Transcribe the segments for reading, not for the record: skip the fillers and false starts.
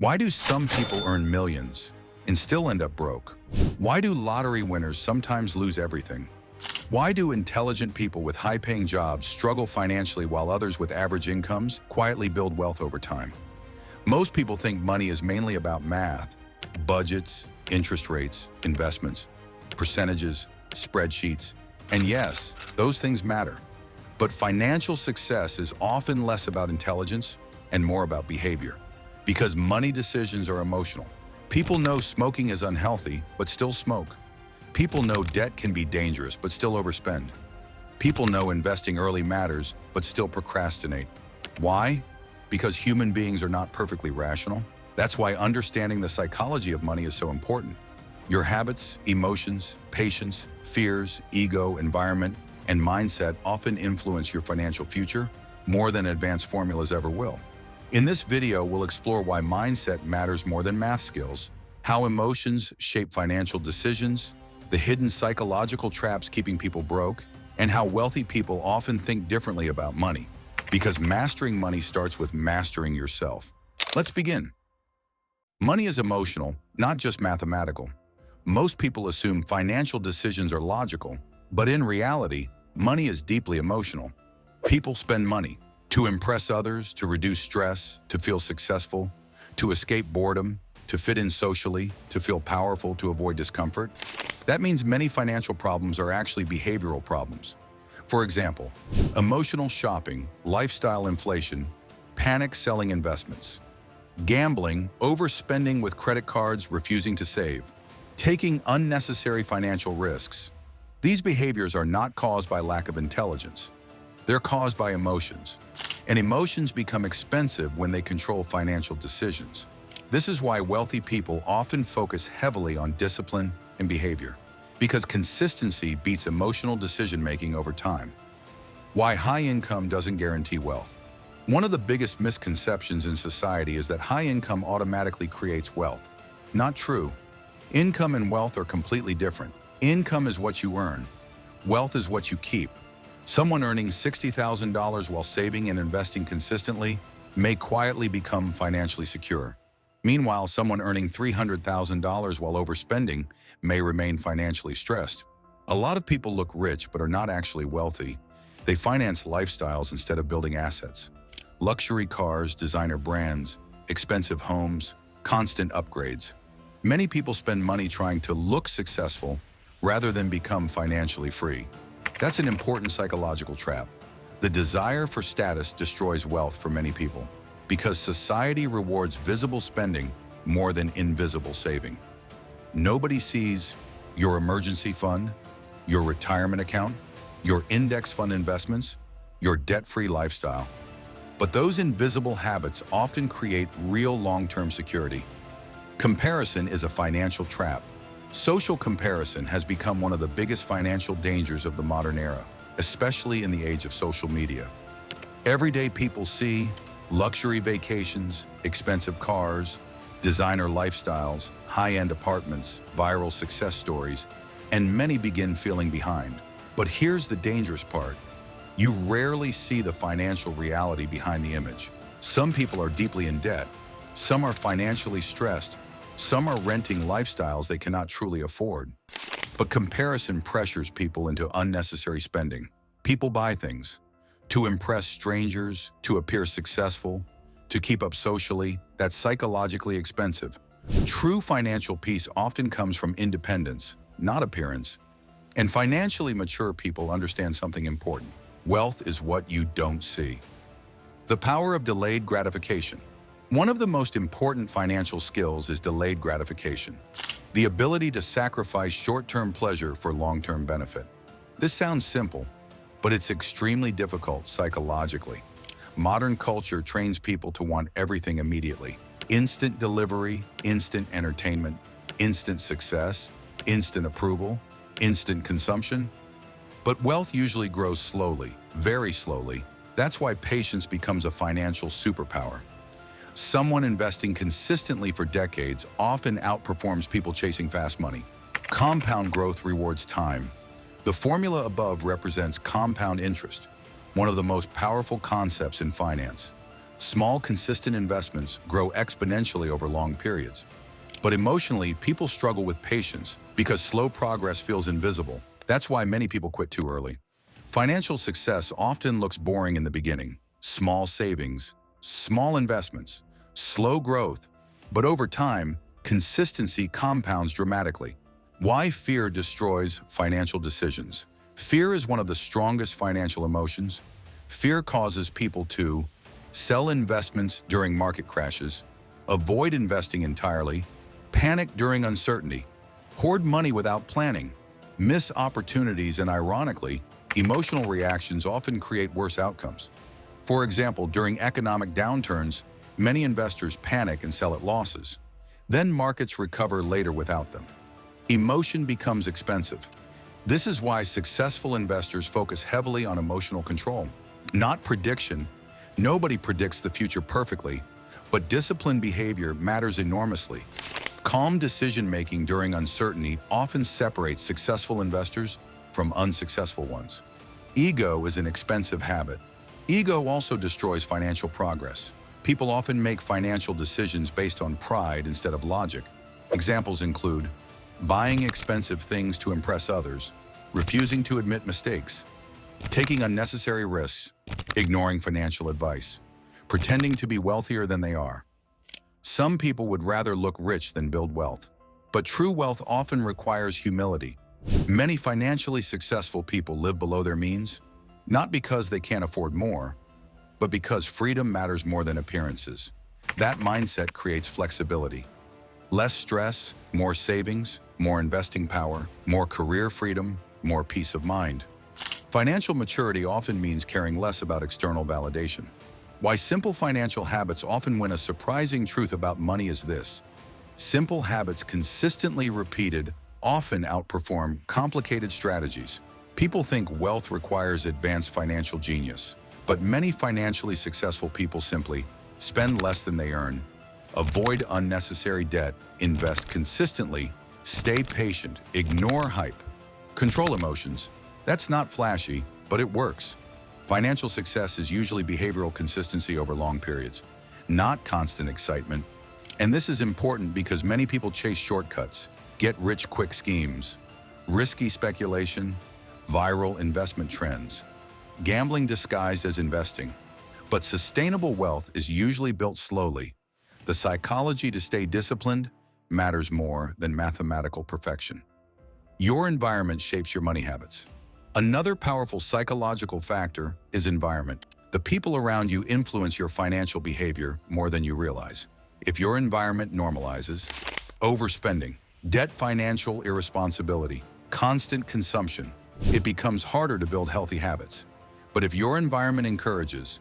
Why do some people earn millions and still end up broke? Why do lottery winners sometimes lose everything? Why do intelligent people with high-paying jobs struggle financially while others with average incomes quietly build wealth over time? Most people think money is mainly about math, budgets, interest rates, investments, percentages, spreadsheets, and yes, those things matter. But financial success is often less about intelligence and more about behavior. Because money decisions are emotional. People know smoking is unhealthy, but still smoke. People know debt can be dangerous, but still overspend. People know investing early matters, but still procrastinate. Why? Because human beings are not perfectly rational. That's why understanding the psychology of money is so important. Your habits, emotions, patience, fears, ego, environment, and mindset often influence your financial future more than advanced formulas ever will. In this video, we'll explore why mindset matters more than math skills, how emotions shape financial decisions, the hidden psychological traps keeping people broke, and how wealthy people often think differently about money. Because mastering money starts with mastering yourself. Let's begin. Money is emotional, not just mathematical. Most people assume financial decisions are logical, but in reality, money is deeply emotional. People spend money to impress others, to reduce stress, to feel successful, to escape boredom, to fit in socially, to feel powerful, to avoid discomfort. That means many financial problems are actually behavioral problems. For example, emotional shopping, lifestyle inflation, panic selling investments, gambling, overspending with credit cards, refusing to save, taking unnecessary financial risks. These behaviors are not caused by lack of intelligence. They're caused by emotions. And emotions become expensive when they control financial decisions. This is why wealthy people often focus heavily on discipline and behavior, because consistency beats emotional decision-making over time. Why high income doesn't guarantee wealth. One of the biggest misconceptions in society is that high income automatically creates wealth. Not true. Income and wealth are completely different. Income is what you earn. Wealth is what you keep. Someone earning $60,000 while saving and investing consistently may quietly become financially secure. Meanwhile, someone earning $300,000 while overspending may remain financially stressed. A lot of people look rich but are not actually wealthy. They finance lifestyles instead of building assets. Luxury cars, designer brands, expensive homes, constant upgrades. Many people spend money trying to look successful rather than become financially free. That's an important psychological trap. The desire for status destroys wealth for many people because society rewards visible spending more than invisible saving. Nobody sees your emergency fund, your retirement account, your index fund investments, your debt-free lifestyle. But those invisible habits often create real long-term security. Comparison is a financial trap. Social comparison has become one of the biggest financial dangers of the modern era, especially in the age of social media. Everyday people see luxury vacations, expensive cars, designer lifestyles, high-end apartments, viral success stories, and many begin feeling behind. But here's the dangerous part. You rarely see the financial reality behind the image. Some people are deeply in debt. Some are financially stressed. Some are renting lifestyles they cannot truly afford. But comparison pressures people into unnecessary spending. People buy things to impress strangers, to appear successful, to keep up socially. That's psychologically expensive. True financial peace often comes from independence, not appearance. And financially mature people understand something important. Wealth is what you don't see. The power of delayed gratification. One of the most important financial skills is delayed gratification, the ability to sacrifice short-term pleasure for long-term benefit. This sounds simple, but it's extremely difficult psychologically. Modern culture trains people to want everything immediately. Instant delivery, instant entertainment, instant success, instant approval, instant consumption. But wealth usually grows slowly, very slowly. That's why patience becomes a financial superpower. Someone investing consistently for decades often outperforms people chasing fast money. Compound growth rewards time. The formula above represents compound interest, one of the most powerful concepts in finance. Small, consistent investments grow exponentially over long periods. But emotionally, people struggle with patience because slow progress feels invisible. That's why many people quit too early. Financial success often looks boring in the beginning. Small savings, small investments, slow growth. But over time, consistency compounds dramatically. Why fear destroys financial decisions? Fear is one of the strongest financial emotions. Fear causes people to sell investments during market crashes, avoid investing entirely, panic during uncertainty, hoard money without planning, miss opportunities, and ironically, emotional reactions often create worse outcomes. For example, during economic downturns, many investors panic and sell at losses. Then markets recover later without them. Emotion becomes expensive. This is why successful investors focus heavily on emotional control, not prediction. Nobody predicts the future perfectly, but disciplined behavior matters enormously. Calm decision-making during uncertainty often separates successful investors from unsuccessful ones. Ego is an expensive habit. Ego also destroys financial progress. People often make financial decisions based on pride instead of logic. Examples include buying expensive things to impress others, refusing to admit mistakes, taking unnecessary risks, ignoring financial advice, pretending to be wealthier than they are. Some people would rather look rich than build wealth. But true wealth often requires humility. Many financially successful people live below their means, not because they can't afford more, but because freedom matters more than appearances. That mindset creates flexibility. Less stress, more savings, more investing power, more career freedom, more peace of mind. Financial maturity often means caring less about external validation. Why simple financial habits often win. A surprising truth about money is this: simple habits consistently repeated often outperform complicated strategies. People think wealth requires advanced financial genius, but many financially successful people simply spend less than they earn, avoid unnecessary debt, invest consistently, stay patient, ignore hype, control emotions. That's not flashy, but it works. Financial success is usually behavioral consistency over long periods, not constant excitement. And this is important because many people chase shortcuts, get-rich-quick schemes, risky speculation, viral investment trends, gambling disguised as investing. But sustainable wealth is usually built slowly. The psychology to stay disciplined matters more than mathematical perfection. Your environment shapes your money habits. Another powerful psychological factor is environment. The people around you influence your financial behavior more than you realize. If your environment normalizes overspending, debt, financial irresponsibility, constant consumption, it becomes harder to build healthy habits. But if your environment encourages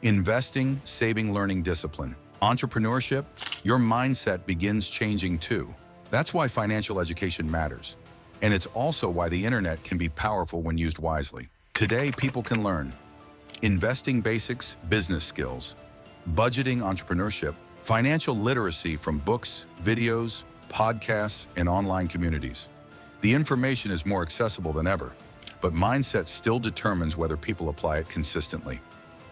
investing, saving, learning, discipline, entrepreneurship, your mindset begins changing too. That's why financial education matters. And it's also why the internet can be powerful when used wisely. Today, people can learn investing basics, business skills, budgeting, entrepreneurship, financial literacy from books, videos, podcasts, and online communities. The information is more accessible than ever, but mindset still determines whether people apply it consistently.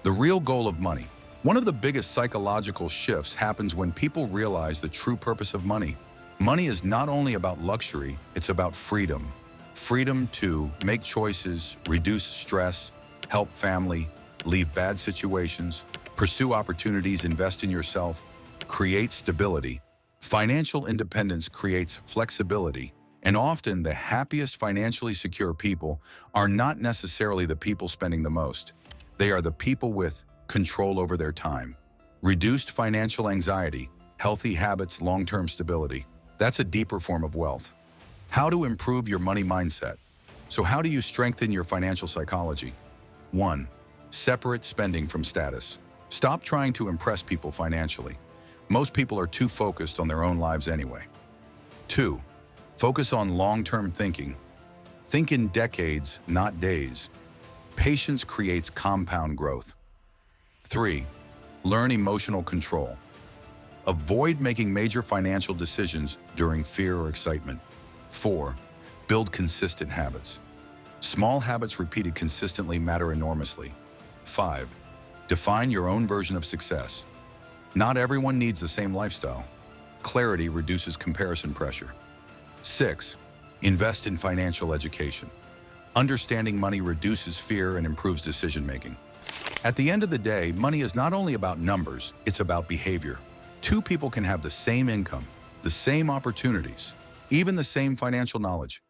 The real goal of money. One of the biggest psychological shifts happens when people realize the true purpose of money. Money is not only about luxury, it's about freedom. Freedom to make choices, reduce stress, help family, leave bad situations, pursue opportunities, invest in yourself, create stability. Financial independence creates flexibility, and often the happiest financially secure people are not necessarily the people spending the most. They are the people with control over their time, reduced financial anxiety, healthy habits, long-term stability. That's a deeper form of wealth. How to improve your money mindset. So how do you strengthen your financial psychology? 1. Separate spending from status. Stop trying to impress people financially. Most people are too focused on their own lives anyway. 2. Focus on long-term thinking. Think in decades, not days. Patience creates compound growth. 3. Learn emotional control. Avoid making major financial decisions during fear or excitement. 4. Build consistent habits. Small habits repeated consistently matter enormously. 5. Define your own version of success. Not everyone needs the same lifestyle. Clarity reduces comparison pressure. 6. Invest in financial education. Understanding money reduces fear and improves decision-making. At the end of the day, money is not only about numbers, it's about behavior. Two people can have the same income, the same opportunities, even the same financial knowledge,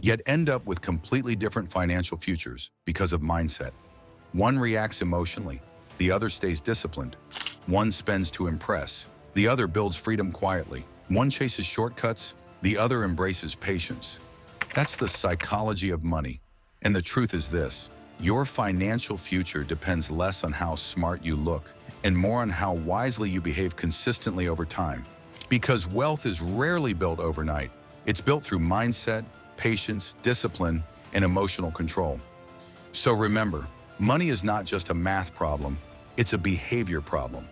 yet end up with completely different financial futures because of mindset. One reacts emotionally, the other stays disciplined. One spends to impress, the other builds freedom quietly. One chases shortcuts, the other embraces patience. That's the psychology of money. And the truth is this: your financial future depends less on how smart you look and more on how wisely you behave consistently over time. Because wealth is rarely built overnight. It's built through mindset, patience, discipline, and emotional control. So remember, money is not just a math problem, it's a behavior problem.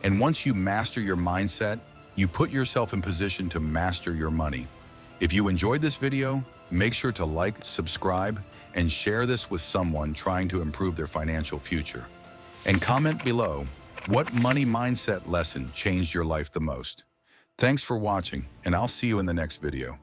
And once you master your mindset, you put yourself in position to master your money. If you enjoyed this video, make sure to like, subscribe, and share this with someone trying to improve their financial future. And comment below, what money mindset lesson changed your life the most? Thanks for watching, and I'll see you in the next video.